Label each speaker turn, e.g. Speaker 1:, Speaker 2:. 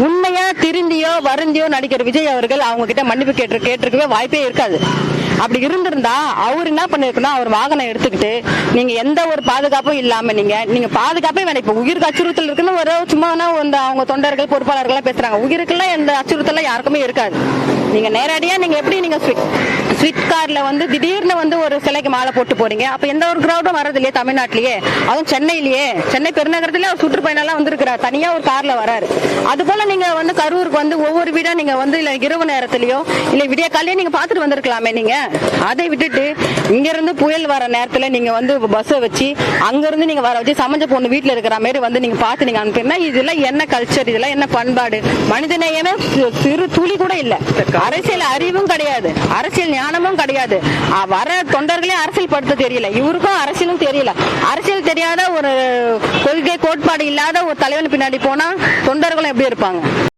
Speaker 1: உண்மையா திருந்தியோ வருந்தியோ நடிக்கிற விஜய் அவர்கள் அவங்க கிட்ட மன்னிப்பு கேட்டிருக்கவே வாய்ப்பே இருக்காது. அப்படி இருந்திருந்தா அவர் என்ன பண்ணிருக்கணும், அவர் வாகனம் எடுத்துக்கிட்டு நீங்க எந்த ஒரு பாதுகாப்பும் இல்லாம நீங்க பாதுகாப்பே வேணும். இப்ப உயிருக்கு அச்சுறுத்தல் இருக்குன்னு ஒரு சும்மா அவங்க தொண்டர்கள் பொறுப்பாளர்கள் பேசுறாங்க. உயிருக்குலாம் எந்த அச்சுறுத்தலும் யாருக்குமே இருக்காது. நீங்க நேரடியா நீங்க எப்படி நீங்க ஸ்விஃப்ட் கார்ல திடீர்னு ஒரு சிலைக்கு மாலை போட்டு போறீங்க. அப்ப எந்த ஒரு கிரௌடும் வர்றது இல்லையே தமிழ்நாட்டிலேயே, அதுவும் சென்னை பெருநகரத்திலே அவர் சுற்றுப்பயணம் எல்லாம் வந்திருக்கிறார், தனியா ஒரு கார்ல வராரு. அது போல நீங்க கரூருக்கு ஒவ்வொரு வீடா நீங்க இல்ல இரவு நேரத்திலயோ இல்ல விடிய காலையோ நீங்க பாத்துட்டு வந்திருக்கலாமே. நீங்க அதை விட்டுட்டு இங்க இருந்து புயல் வர நேரத்துல நீங்க பஸ் வச்சு அங்க இருந்து நீங்க வர வச்சு சமைஞ்ச பொண்ணு வீட்டுல இருக்கிற மாதிரி நீங்க பாத்து நீங்க அனுப்பினா இதெல்லாம் என்ன கல்ச்சர், இதெல்லாம் என்ன பண்பாடு? மனிதநேயமே சிறு துளி கூட இல்ல. அரசியல் அறிவும் கிடையாது, அரசியல் ஞானமும் கிடையாது. வர தொண்டர்களே அரசியல் படுத்த தெரியல, இவருக்கும் அரசியலும் தெரியல. அரசியல் தெரியாத ஒரு கொள்கை கோட்பாடு இல்லாத ஒரு தலைவன் பின்னாடி போனா தொண்டர்களும் எப்படி இருப்பாங்க?